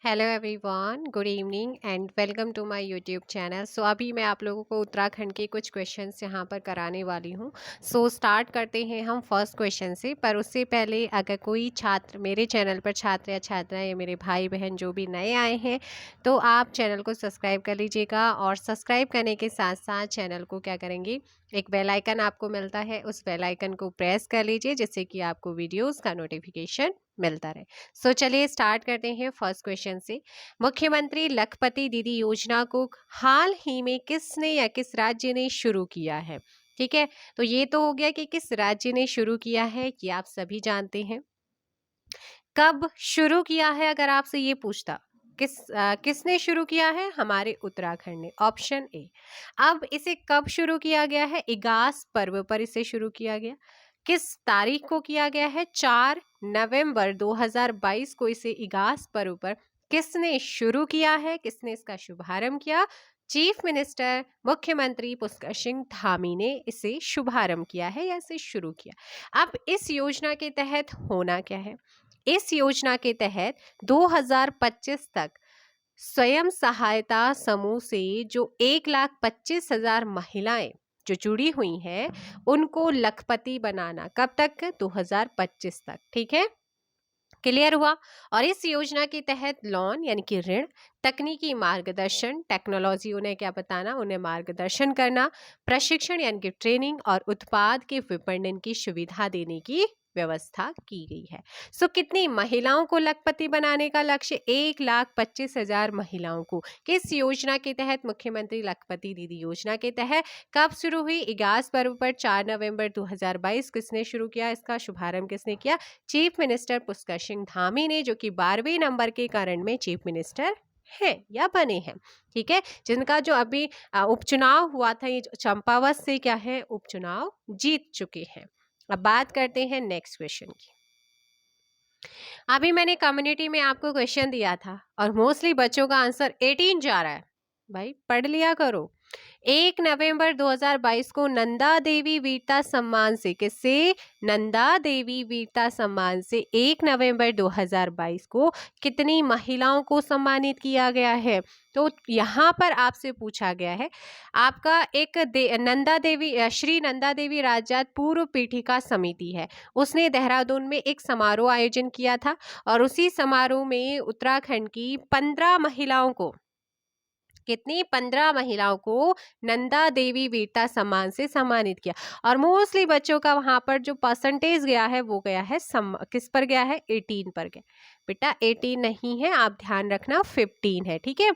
Hello everyone, good evening and welcome to my YouTube channel. So अभी मैं आप लोगों को उत्तराखंड के कुछ क्वेश्चंस यहाँ पर कराने वाली हूँ। सो स्टार्ट करते हैं हम फर्स्ट क्वेश्चन से। पर उससे पहले अगर कोई छात्र मेरे चैनल पर छात्र या छात्राएं या मेरे भाई बहन जो भी नए आए हैं तो आप चैनल को सब्सक्राइब कर लीजिएगा। और सब्सक्राइब करने के साथ साथ चैनल को क्या करेंगे, एक बेल आइकन आपको मिलता है, उस बेल आइकन को प्रेस कर लीजिए जिससे कि आपको वीडियोज़ का नोटिफिकेशन मिलता रहे। सो चलिए स्टार्ट करते हैं फर्स्ट क्वेश्चन से। मुख्यमंत्री लखपति दीदी योजना को हाल ही में किसने या किस राज्य ने शुरू किया है? ठीक है, तो ये तो हो गया कि किस राज्य ने शुरू किया है, कि आप सभी जानते हैं। कब शुरू किया है, अगर आपसे ये पूछता किसने शुरू किया है? हमारे उत्तराखंड ने, ऑप्शन ए। अब इसे कब शुरू किया गया है? इगास पर्व पर इसे शुरू किया गया। किस तारीख को किया गया है? 4 नवंबर 2022 को इसे इगास पर्व पर किसने शुरू किया है? किसने इसका शुभारंभ किया? चीफ मिनिस्टर मुख्यमंत्री पुष्कर सिंह धामी ने इसे शुभारंभ किया है या इसे शुरू किया। अब इस योजना के तहत होना क्या है? इस योजना के तहत 2025 तक स्वयं सहायता समूह से जो 1,25,000 महिलाएं जो जुड़ी हुई हैं उनको लखपति बनाना, कब तक? 2025 तक। ठीक है, क्लियर हुआ। और इस योजना के तहत लोन यानी कि ऋण, तकनीकी मार्गदर्शन, टेक्नोलॉजी उन्हें क्या बताना, उन्हें मार्गदर्शन करना, प्रशिक्षण यानी कि ट्रेनिंग और उत्पाद के विपणन की सुविधा देने की व्यवस्था की गई है। सो कितनी महिलाओं को लखपति बनाने का लक्ष्य? 1,25,000 महिलाओं को। किस योजना के तहत? मुख्यमंत्री लखपति दीदी योजना के तहत। कब शुरू हुई? इगास पर्व पर 4 नवंबर 2022। किसने शुरू किया? इसका शुभारंभ किसने किया? चीफ मिनिस्टर पुष्कर सिंह धामी ने, जो कि 12वें नंबर के कारण में चीफ मिनिस्टर हैं या बने हैं। ठीक है, जिनका जो अभी उपचुनाव हुआ था, ये चंपावत से क्या है, उपचुनाव जीत चुके हैं। अब बात करते हैं नेक्स्ट क्वेश्चन की। अभी मैंने कम्युनिटी में आपको क्वेश्चन दिया था और मोस्टली बच्चों का आंसर 18 जा रहा है। भाई पढ़ लिया करो। 1 नवंबर 2022 को नंदा देवी वीरता सम्मान से, किससे? नंदा देवी वीरता सम्मान से 1 नवंबर 2022 को कितनी महिलाओं को सम्मानित किया गया है? तो यहाँ पर आपसे पूछा गया है, आपका एक नंदा देवी, श्री नंदा देवी राज्यात पूर्व पीठिका समिति है, उसने देहरादून में एक समारोह आयोजन किया था और उसी समारोह में उत्तराखंड की 15 महिलाओं को, कितनी? 15 महिलाओं को नंदा देवी वीरता सम्मान से सम्मानित किया। और मोस्टली बच्चों का वहां पर जो परसेंटेज गया है वो गया है किस पर गया है? 18 पर गया। बेटा 18 नहीं है, आप ध्यान रखना 15 है। ठीक है,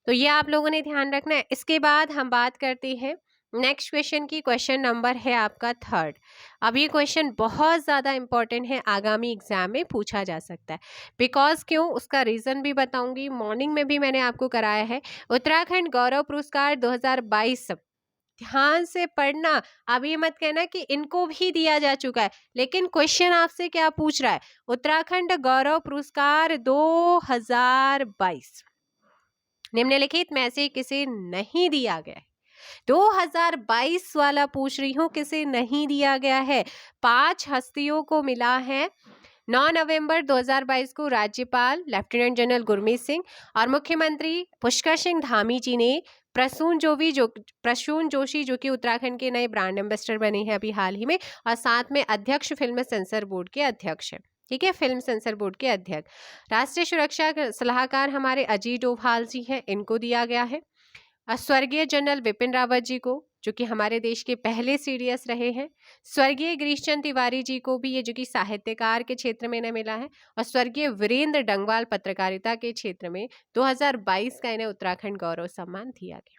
तो ये आप लोगों ने ध्यान रखना है। इसके बाद हम बात करते हैं नेक्स्ट क्वेश्चन की। क्वेश्चन नंबर है आपका 3rd। अब ये क्वेश्चन बहुत ज़्यादा इंपॉर्टेंट है, आगामी एग्जाम में पूछा जा सकता है। बिकॉज क्यों, उसका रीज़न भी बताऊंगी। मॉर्निंग में भी मैंने आपको कराया है। उत्तराखंड गौरव पुरस्कार 2022, ध्यान से पढ़ना। अब ये मत कहना कि इनको भी दिया जा चुका है, लेकिन क्वेश्चन आपसे क्या पूछ रहा है? उत्तराखंड गौरव पुरस्कार 2022 निम्नलिखित में से किसे नहीं दिया गया है? 2022 वाला पूछ रही हूं, किसे नहीं दिया गया है? 5 हस्तियों को मिला है। 9 नवंबर 2022 को राज्यपाल लेफ्टिनेंट जनरल गुरमीत सिंह और मुख्यमंत्री पुष्कर सिंह धामी जी ने प्रसून जोशी जो कि उत्तराखंड के नए ब्रांड एम्बेसडर बने हैं अभी हाल ही में, और साथ में अध्यक्ष फिल्म सेंसर बोर्ड के अध्यक्ष हैं। ठीक है, फिल्म सेंसर बोर्ड के अध्यक्ष। राष्ट्रीय सुरक्षा सलाहकार हमारे अजीत डोभाल जी हैं, इनको दिया गया है। स्वर्गीय जनरल विपिन रावत जी को, जो कि हमारे देश के पहले सीडीएस रहे हैं। स्वर्गीय गिरीश चंद्र तिवारी जी को भी, ये जो कि साहित्यकार के क्षेत्र में इन्हें मिला है। और स्वर्गीय वीरेंद्र डंगवाल पत्रकारिता के क्षेत्र में 2022 का इन्हें उत्तराखंड गौरव सम्मान दिया गया।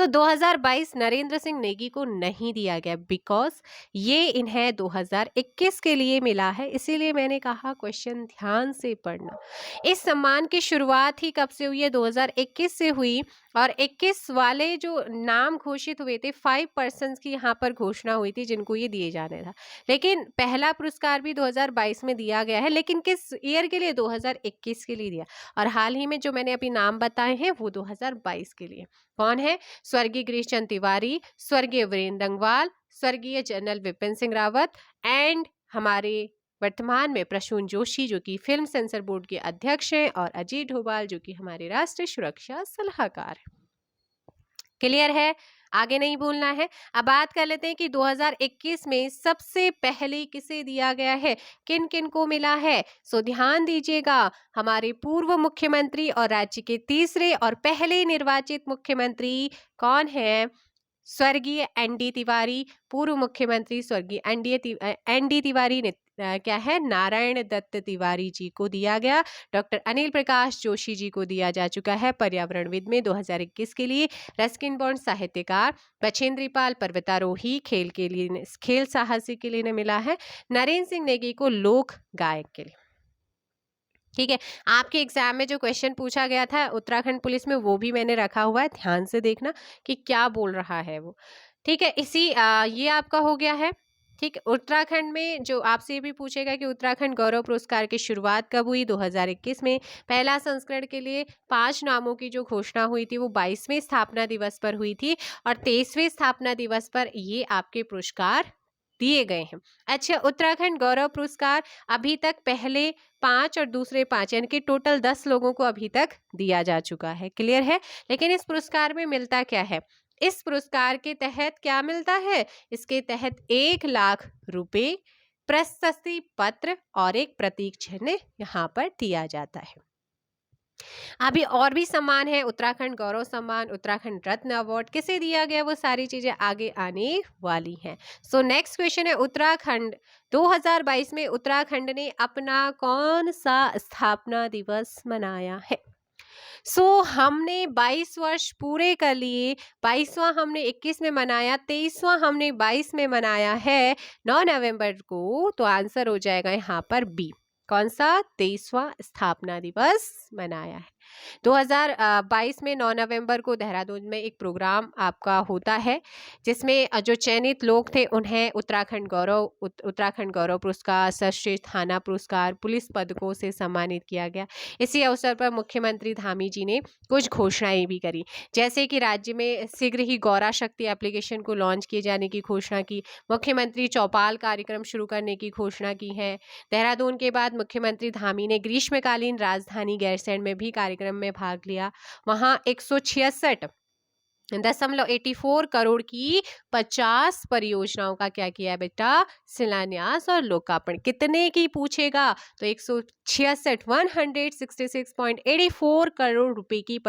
2022 नरेंद्र सिंह नेगी को नहीं दिया गया बिकॉज ये इन्हें 2021 के लिए मिला है। इसीलिए मैंने कहा क्वेश्चन ध्यान से पढ़ना। इस सम्मान की शुरुआत ही कब से हुई है? 2021 से हुई। और 21 वाले जो नाम घोषित हुए थे, 5 पर्सन्स की यहाँ पर घोषणा हुई थी जिनको ये दिए जाने था। लेकिन पहला पुरस्कार भी 2022 में दिया गया है, लेकिन किस ईयर के लिए? 2021 के लिए दिया। और हाल ही में जो मैंने अभी नाम बताए हैं वो 2022 के लिए। कौन है? स्वर्गीय गिरीश चंद्र तिवारी, स्वर्गीय वीरेंद्र डंगवाल, स्वर्गीय जनरल विपिन सिंह रावत एंड हमारे वर्तमान में प्रसून जोशी जो कि फिल्म सेंसर बोर्ड के अध्यक्ष हैं, और अजीत डोभाल जो कि हमारे राष्ट्रीय सुरक्षा सलाहकार हैं। क्लियर है, आगे नहीं भूलना है। अब बात कर लेते हैं कि 2021 में सबसे पहले किसे दिया गया है, किन किन को मिला है। सो ध्यान दीजिएगा, हमारे पूर्व मुख्यमंत्री और राज्य के तीसरे और पहले निर्वाचित मुख्यमंत्री कौन है? स्वर्गीय एनडी तिवारी, पूर्व मुख्यमंत्री स्वर्गीय एनडी तिवारी ने क्या है, नारायण दत्त तिवारी जी को दिया गया। डॉक्टर अनिल प्रकाश जोशी जी को दिया जा चुका है पर्यावरणविद में 2021 के लिए। रस्किन बॉन्ड साहित्यकार, बछेंद्री पाल पर्वतारोही, खेल साहसी के लिए मिला है। नरेंद्र सिंह नेगी को लोक गायक के लिए। ठीक है, आपके एग्जाम में जो क्वेश्चन पूछा गया था उत्तराखंड पुलिस में, वो भी मैंने रखा हुआ है, ध्यान से देखना कि क्या बोल रहा है वो। ठीक है, ये आपका हो गया है। ठीक, उत्तराखंड में जो आपसे ये भी पूछेगा कि उत्तराखंड गौरव पुरस्कार की शुरुआत कब हुई? 2021 में। पहला संस्करण के लिए 5 नामों की जो घोषणा हुई थी वो 22वें स्थापना दिवस पर हुई थी, और 23वें स्थापना दिवस पर ये आपके पुरस्कार दिए गए हैं। अच्छा, उत्तराखंड गौरव पुरस्कार अभी तक पहले 5 और दूसरे 5 यानी कि टोटल 10 लोगों को अभी तक दिया जा चुका है। क्लियर है, लेकिन इस पुरस्कार में मिलता क्या है? इस पुरस्कार के तहत क्या मिलता है? इसके तहत 1 लाख रुपए, प्रशस्ति पत्र और एक प्रतीक चिन्ह यहाँ पर दिया जाता है। अभी और भी सम्मान है, उत्तराखंड गौरव सम्मान, उत्तराखंड रत्न अवार्ड, किसे दिया गया वो सारी चीजें आगे आने वाली हैं। सो नेक्स्ट क्वेश्चन है, उत्तराखंड 2022 में उत्तराखंड ने अपना कौन सा स्थापना दिवस मनाया है? हमने 22 वर्ष पूरे कर लिए। 22वां हमने 21 में मनाया, 23वां हमने 22 में मनाया है 9 नवंबर को। तो आंसर हो जाएगा यहाँ पर बी। कौन सा? 23वां स्थापना दिवस मनाया है। 2022 में 9 नवंबर को देहरादून में एक प्रोग्राम आपका होता है, जिसमें जो चयनित लोग थे उन्हें उत्तराखंड गौरव पुरस्कार, सर्वश्रेष्ठ थाना पुरस्कार, पुलिस पदकों से सम्मानित किया गया। इसी अवसर पर मुख्यमंत्री धामी जी ने कुछ घोषणाएं भी करी, जैसे कि राज्य में शीघ्र ही गौरा शक्ति एप्लीकेशन को लॉन्च किए जाने की घोषणा की। मुख्यमंत्री चौपाल कार्यक्रम शुरू करने की घोषणा की है। देहरादून के बाद मुख्यमंत्री धामी ने ग्रीष्मकालीन राजधानी गैरसैंण में भी कार्यक्रम में भाग लिया। वहां 166.84 करोड़ की 50 परियोजनाओं का क्या किया है बेटा? शिलान्यास और लोकार्पण। कितने की पूछेगा तो 166 करोड़ रुपए की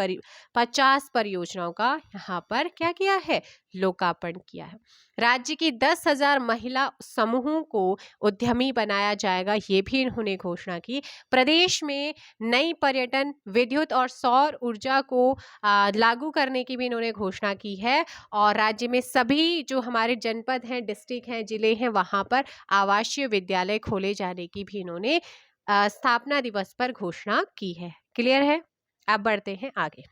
50 परियोजनाओं का यहाँ पर क्या किया है? लोकार्पण किया है। राज्य की 10,000 महिला समूहों को उद्यमी बनाया जाएगा, ये भी इन्होंने घोषणा की। प्रदेश में नई पर्यटन, विद्युत और सौर ऊर्जा को लागू करने की भी इन्होंने घोषणा की है। और राज्य में सभी जो हमारे जनपद हैं, डिस्ट्रिक्ट हैं, जिले हैं, वहां पर आवासीय विद्यालय खोले जाने की भी इन्होंने स्थापना दिवस पर घोषणा की है। क्लियर है, अब बढ़ते हैं आगे।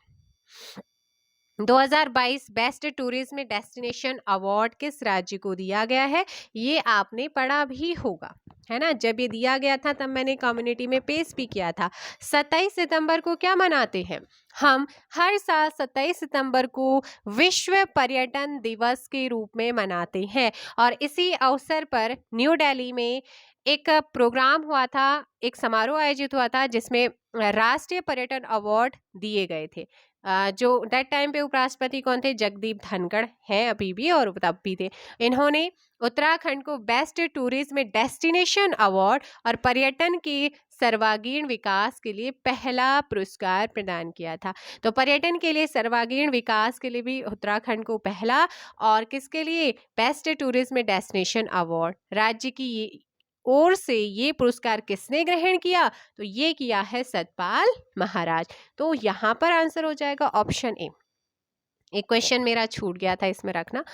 2022 बेस्ट टूरिज्म डेस्टिनेशन अवार्ड किस राज्य को दिया गया है? ये आपने पढ़ा भी होगा, है ना। जब ये दिया गया था तब मैंने कम्युनिटी में पेश भी किया था। 27 सितंबर को क्या मनाते हैं हम? हर साल 27 सितंबर को विश्व पर्यटन दिवस के रूप में मनाते हैं। और इसी अवसर पर न्यू दिल्ली में एक प्रोग्राम हुआ था, एक समारोह आयोजित हुआ था, जिसमें राष्ट्रीय पर्यटन अवार्ड दिए गए थे। जो दैट टाइम पे उपराष्ट्रपति कौन थे? जगदीप धनखड़ हैं अभी भी, और तब भी थे। इन्होंने उत्तराखंड को बेस्ट टूरिज्म डेस्टिनेशन अवार्ड और पर्यटन के सर्वांगीण विकास के लिए पहला पुरस्कार प्रदान किया था। तो पर्यटन के लिए, सर्वांगीण विकास के लिए भी उत्तराखंड को पहला, और किसके लिए? Best tourism destination award. राज्य की ओर से ये पुरस्कार किसने ग्रहण किया? तो ये किया है सतपाल महाराज। तो यहाँ पर आंसर हो जाएगा ऑप्शन ए। एक क्वेश्चन मेरा छूट गया था, इसमें रखना।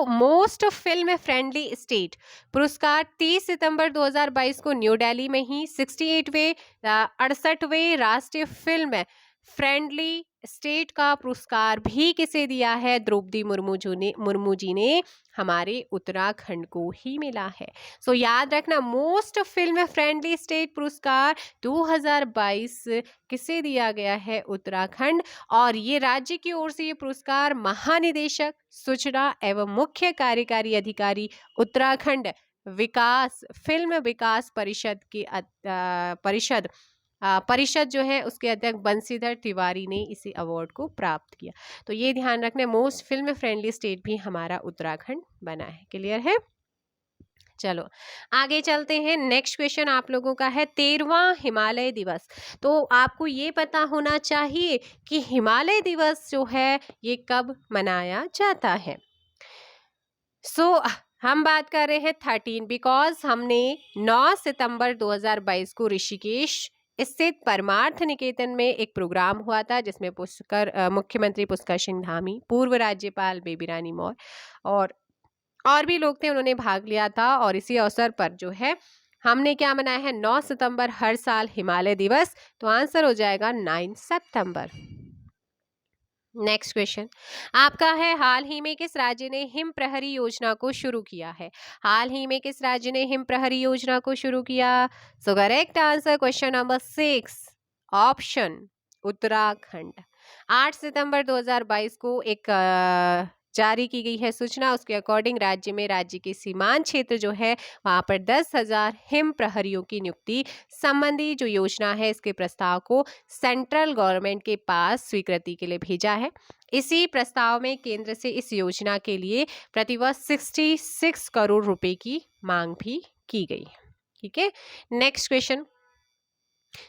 मोस्ट फिल्म फ्रेंडली स्टेट पुरस्कार 30 सितंबर 2022 को न्यू दिल्ली में ही 68वें राष्ट्रीय फिल्म फ्रेंडली स्टेट का पुरस्कार भी किसे दिया है? द्रौपदी मुर्मू जी ने हमारे उत्तराखंड को ही मिला है। याद रखना, मोस्ट फिल्म फ्रेंडली स्टेट पुरस्कार 2022 किसे दिया गया है? उत्तराखंड। और ये राज्य की ओर से ये पुरस्कार महानिदेशक सूचना एवं मुख्य कार्यकारी अधिकारी उत्तराखंड फिल्म विकास परिषद जो है उसके अध्यक्ष बंशीधर तिवारी ने इसी अवार्ड को प्राप्त किया। तो ये ध्यान रखना, मोस्ट फिल्म फ्रेंडली स्टेट भी हमारा उत्तराखंड बना है। क्लियर है? चलो आगे चलते हैं। नेक्स्ट क्वेश्चन आप लोगों का है 13वां हिमालय दिवस। तो आपको ये पता होना चाहिए कि हिमालय दिवस जो है ये कब मनाया जाता है। हम बात कर रहे हैं 13 बिकॉज हमने 9 सितंबर 2022 को ऋषिकेश स्थित परमार्थ निकेतन में एक प्रोग्राम हुआ था जिसमें मुख्यमंत्री पुष्कर सिंह धामी, पूर्व राज्यपाल बेबी रानी मौर्य और भी लोग थे, उन्होंने भाग लिया था। और इसी अवसर पर जो है हमने क्या मनाया है, 9 सितंबर हर साल हिमालय दिवस। तो आंसर हो जाएगा 9 सितंबर। नेक्स्ट क्वेश्चन आपका है, हाल ही में किस राज्य ने हिम प्रहरी योजना को शुरू किया है? हाल ही में किस राज्य ने हिम प्रहरी योजना को शुरू किया? So correct answer question number 6 option Uttarakhand. 8 सितंबर 2022 को एक जारी की गई है सूचना, उसके अकॉर्डिंग राज्य के सीमांत क्षेत्र जो है वहां पर 10,000 हिम प्रहरियों की नियुक्ति संबंधी जो योजना है इसके प्रस्ताव को सेंट्रल गवर्नमेंट के पास स्वीकृति के लिए भेजा है। इसी प्रस्ताव में केंद्र से इस योजना के लिए प्रतिवर्ष 66 करोड़ रुपए की मांग भी की गई। ठीक है, नेक्स्ट क्वेश्चन,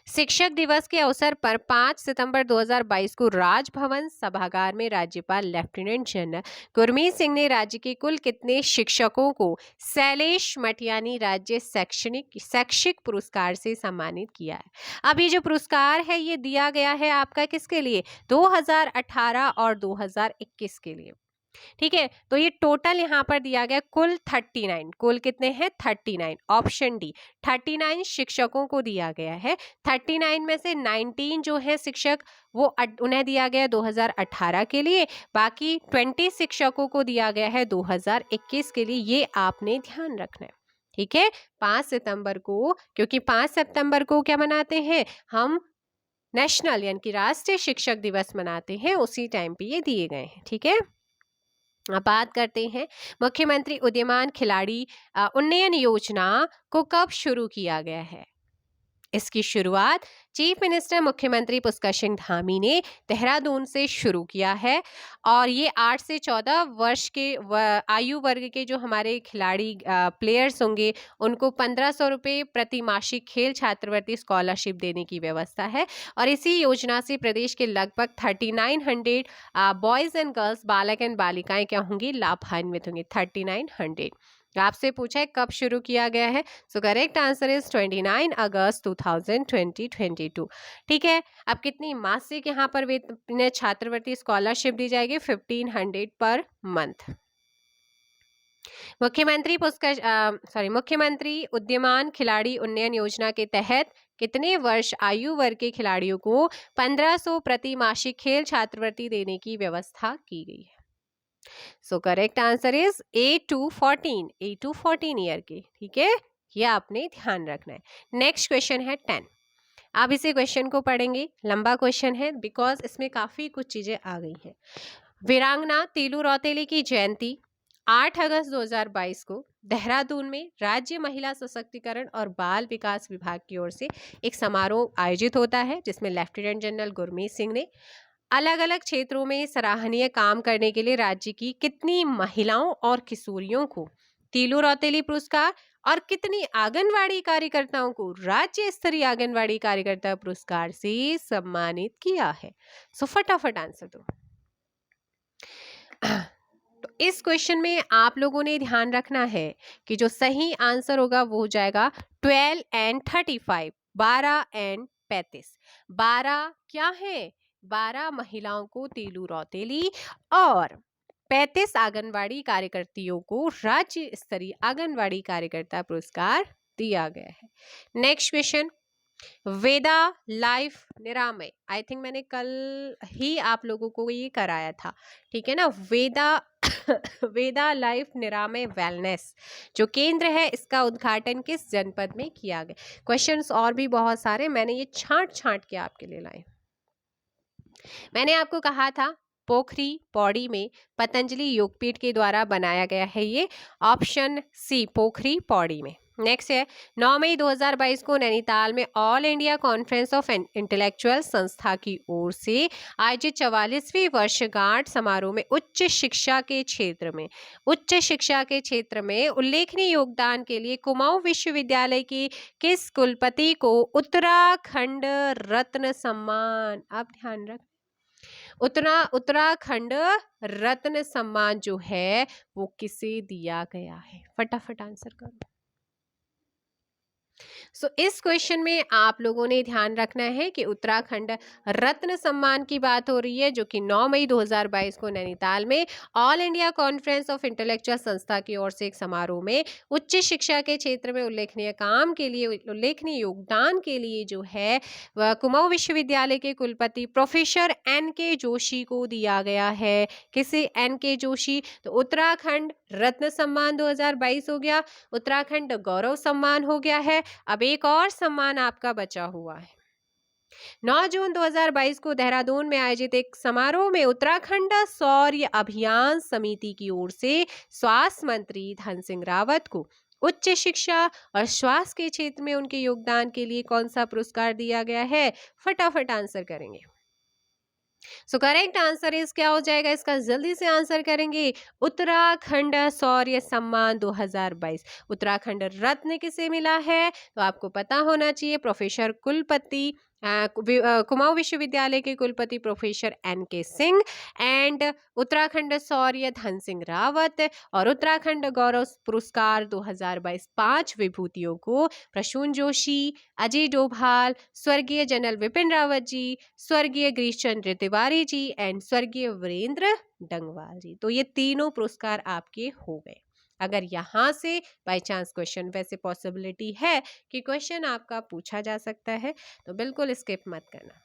शिक्षक दिवस के अवसर पर 5 सितंबर 2022 को राजभवन सभागार में राज्यपाल लेफ्टिनेंट जनरल गुरमीत सिंह ने राज्य के कुल कितने शिक्षकों को शैलेश मटियानी राज्य शैक्षिक पुरस्कार से सम्मानित किया है? अब ये जो पुरस्कार है ये दिया गया है आपका किसके लिए? 2018 और 2021 के लिए। ठीक है, तो ये टोटल यहाँ पर दिया गया कुल 39, कुल कितने हैं? 39। ऑप्शन डी 39 शिक्षकों को दिया गया है। 39 में से 19 जो है शिक्षक वो उन्हें दिया गया 2018 के लिए, बाकी 20 शिक्षकों को दिया गया है 2021 के लिए। ये आपने ध्यान रखना है। ठीक है, 5 सितंबर को, क्योंकि 5 सितंबर को क्या मनाते हैं हम? नेशनल यानी कि राष्ट्रीय शिक्षक दिवस मनाते हैं, उसी टाइम पे ये दिए गए हैं। ठीक है, अब बात करते हैं मुख्यमंत्री उद्यमान खिलाड़ी उन्नयन योजना को कब शुरू किया गया है? इसकी शुरुआत चीफ मिनिस्टर मुख्यमंत्री पुष्कर सिंह धामी ने देहरादून से शुरू किया है और ये 8 से 14 वर्ष के आयु वर्ग के जो हमारे खिलाड़ी प्लेयर्स होंगे उनको 1500 रुपये प्रतिमासिक खेल छात्रवृत्ति स्कॉलरशिप देने की व्यवस्था है। और इसी योजना से प्रदेश के लगभग 3900 बॉयज एंड गर्ल्स, बालक एंड बालिकाएं क्या होंगी? लाभान्वित होंगे। 3900। आपसे पूछा है कब शुरू किया गया है, सो करेक्ट आंसर इज 29 अगस्त 2022। ठीक है, अब कितनी मासिक यहाँ पर छात्रवृत्ति स्कॉलरशिप दी जाएगी? 1500 पर मंथ। मुख्यमंत्री उद्यमान खिलाड़ी उन्नयन योजना के तहत कितने वर्ष आयु वर्ग के खिलाड़ियों को 1500 प्रति मासिक खेल छात्रवृत्ति देने की व्यवस्था की गई है? So correct answer is 8 to 14 year के। ठीक है, ये आपने ध्यान रखना है। नेक्स्ट क्वेश्चन है 10। आप इसे क्वेश्चन को पढ़ेंगे, लंबा क्वेश्चन है बिकॉज इसमें काफी कुछ चीजें आ गई हैं। वीरांगना तीलू रौतेली की जयंती 8 अगस्त 2022 को देहरादून में राज्य महिला सशक्तिकरण और बाल विकास विभाग की ओर से एक समारोह आयोजित होता है जिसमें लेफ्टिनेंट जनरल गुरमीत सिंह ने अलग अलग क्षेत्रों में सराहनीय काम करने के लिए राज्य की कितनी महिलाओं और किशोरियों को तीलू रौतेली पुरस्कार और कितनी आंगनवाड़ी कार्यकर्ताओं को राज्य स्तरीय आंगनवाड़ी कार्यकर्ता पुरस्कार से सम्मानित किया है? सो फटाफट आंसर दो। तो इस क्वेश्चन में आप लोगों ने ध्यान रखना है कि जो सही आंसर होगा वो हो जाएगा 12 and 35, 12 and 35। 12 क्या है? 12 महिलाओं को तीलू रौतेली और 35 आंगनवाड़ी कार्यकर्तियों को राज्य स्तरीय आंगनवाड़ी कार्यकर्ता पुरस्कार दिया गया है। नेक्स्ट क्वेश्चन, वेदा लाइफ निरामय, आई थिंक मैंने कल ही आप लोगों को ये कराया था। ठीक है ना, वेदा लाइफ निरामय वेलनेस जो केंद्र है इसका उद्घाटन किस जनपद में किया गया? क्वेश्चंस और भी बहुत सारे मैंने ये छांट के आपके लिए लाए। मैंने आपको कहा था पोखरी पौड़ी में पतंजलि योगपीठ के द्वारा बनाया गया है? ये ऑप्शन सी, पोखरी पौड़ी में। नेक्स्ट है, 9 मई 2022 को नैनीताल में all India conference of intellectual संस्था की ओर से आयोजित 44वीं वर्षगांठ समारोह में उच्च शिक्षा के क्षेत्र में उल्लेखनीय योगदान के लिए कुमाऊं विश्वविद्यालय के किस कुलपति को उत्तराखंड रत्न सम्मान, आप ध्यान रख, उत्तराखंड रत्न सम्मान जो है वो किसे दिया गया है? फटाफट आंसर करो। इस क्वेश्चन में आप लोगों ने ध्यान रखना है कि उत्तराखंड रत्न सम्मान की बात हो रही है, जो कि 9 मई 2022 को नैनीताल में all India conference of intellectual संस्था की ओर से एक समारोह में उच्च शिक्षा के क्षेत्र में उल्लेखनीय काम के लिए, उल्लेखनीय योगदान के लिए जो है वह कुमाऊं विश्वविद्यालय के कुलपति प्रोफेसर NK जोशी को दिया गया है। किसे? NK जोशी। तो उत्तराखंड रत्न सम्मान 2022 हो गया, उत्तराखंड गौरव सम्मान हो गया है। अब एक और सम्मान आपका बचा हुआ है। 9 जून 2022 को देहरादून में आयोजित एक समारोह में उत्तराखंड शौर्य अभियान समिति की ओर से स्वास्थ्य मंत्री धन सिंह रावत को उच्च शिक्षा और स्वास्थ्य के क्षेत्र में उनके योगदान के लिए कौन सा पुरस्कार दिया गया है? फटाफट आंसर करेंगे। करेक्ट आंसर इस क्या हो जाएगा इसका? जल्दी से आंसर करेंगे। उत्तराखंड शौर्य सम्मान 2022। उत्तराखंड रत्न किसे मिला है? तो आपको पता होना चाहिए, प्रोफेसर कुलपति कुमाऊं विश्वविद्यालय के कुलपति professor NK Singh, and Uttarakhand शौर्य धन सिंह रावत, और उत्तराखंड गौरव पुरस्कार 2022 5 विभूतियों को प्रसून जोशी, अजय डोभाल, स्वर्गीय जनरल विपिन रावत जी, स्वर्गीय गिरीश चंद्र तिवारी जी एंड स्वर्गीय वीरेंद्र डंगवाल जी। तो ये तीनों पुरस्कार आपके हो गए। अगर यहाँ से बाय चांस क्वेश्चन, वैसे पॉसिबिलिटी है कि क्वेश्चन आपका पूछा जा सकता है, तो बिल्कुल स्किप मत करना।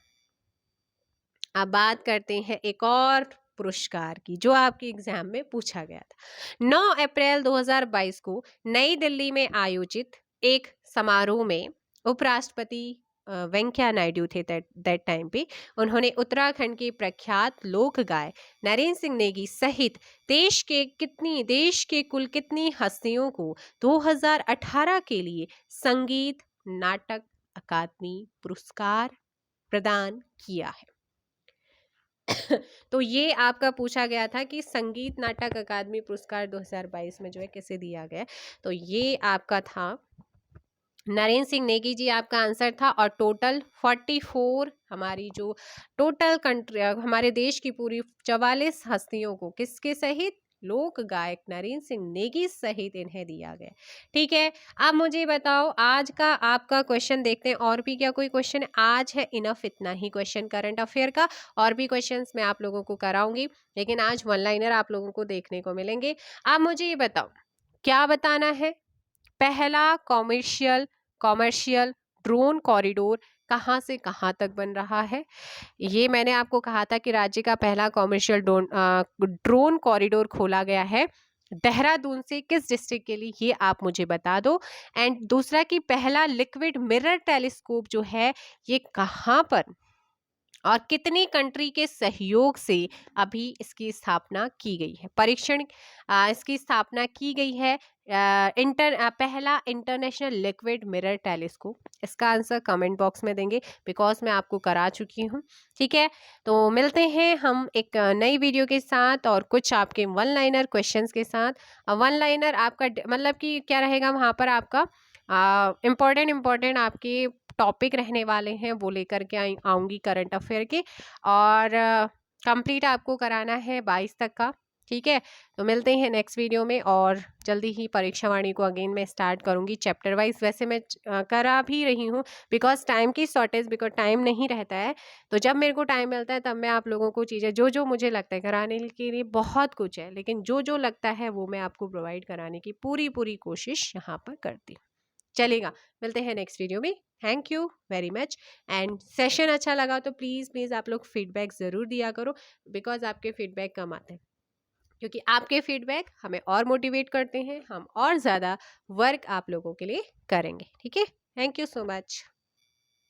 अब बात करते हैं एक और पुरस्कार की जो आपके एग्जाम में पूछा गया था। 9 अप्रैल 2022 को नई दिल्ली में आयोजित एक समारोह में उपराष्ट्रपति वेंकैया नायडू थे दैट टाइम पे। उन्होंने उत्तराखंड के प्रख्यात लोक गाय नरेंद्र सिंह नेगी सहित देश के कुल कितनी हस्तियों को 2018 के लिए संगीत नाटक अकादमी पुरस्कार प्रदान किया है? तो ये आपका पूछा गया था कि संगीत नाटक अकादमी पुरस्कार 2022 में जो है किसे दिया गया? तो ये आपका था नरेंद्र सिंह नेगी जी, आपका आंसर था। और टोटल 44 हमारी जो टोटल कंट्री हमारे देश की पूरी 44 हस्तियों को किसके सहित? लोक गायक नरेंद्र सिंह नेगी सहित इन्हें दिया गया। ठीक है, अब मुझे बताओ आज का आपका क्वेश्चन देखते हैं। और भी क्या कोई क्वेश्चन? आज है इनफ इतना ही क्वेश्चन करंट अफेयर का। और भी क्वेश्चंस मैं आप लोगों को कराऊंगी, लेकिन आज वन लाइनर आप लोगों को देखने को मिलेंगे। अब मुझे ये बताओ क्या बताना है? पहला कॉमर्शियल ड्रोन कॉरिडोर कहाँ से कहाँ तक बन रहा है? ये मैंने आपको कहा था कि राज्य का पहला कॉमर्शियल ड्रोन कॉरिडोर खोला गया है देहरादून से किस डिस्ट्रिक्ट के लिए, ये आप मुझे बता दो। एंड दूसरा कि पहला लिक्विड मिरर टेलीस्कोप जो है ये कहाँ पर और कितनी कंट्री के सहयोग से अभी इसकी स्थापना की गई है? परीक्षण इसकी स्थापना की गई है पहला इंटरनेशनल लिक्विड मिरर टेलीस्कोप। इसका आंसर कमेंट बॉक्स में देंगे बिकॉज मैं आपको करा चुकी हूँ। ठीक है, तो मिलते हैं हम एक नई वीडियो के साथ और कुछ आपके वन लाइनर क्वेश्चंस के साथ। वन लाइनर आपका मतलब कि क्या रहेगा वहाँ पर? आपका इम्पोर्टेंट आपके टॉपिक रहने वाले हैं, वो लेकर के आऊँगी करंट अफेयर के, और कंप्लीट आपको कराना है 22 तक का। ठीक है, तो मिलते हैं नेक्स्ट वीडियो में। और जल्दी ही परीक्षा वाणी को अगेन मैं स्टार्ट करूँगी चैप्टर वाइज। वैसे मैं करा भी रही हूँ बिकॉज टाइम की शॉर्टेज, बिकॉज टाइम नहीं रहता है। तो जब मेरे को टाइम मिलता है तब मैं आप लोगों को चीज़ें जो मुझे लगता है कराने के लिए बहुत कुछ है, लेकिन जो लगता है वो मैं आपको प्रोवाइड कराने की पूरी कोशिश यहाँ पर करती हूँ। चलेगा, मिलते हैं नेक्स्ट वीडियो में। Thank you very much. And session अच्छा लगा तो प्लीज़ आप लोग फीडबैक ज़रूर दिया करो बिकॉज आपके फीडबैक कम आते हैं, क्योंकि आपके फीडबैक हमें और मोटिवेट करते हैं, हम और ज़्यादा वर्क आप लोगों के लिए करेंगे। ठीक है, थैंक यू सो मच।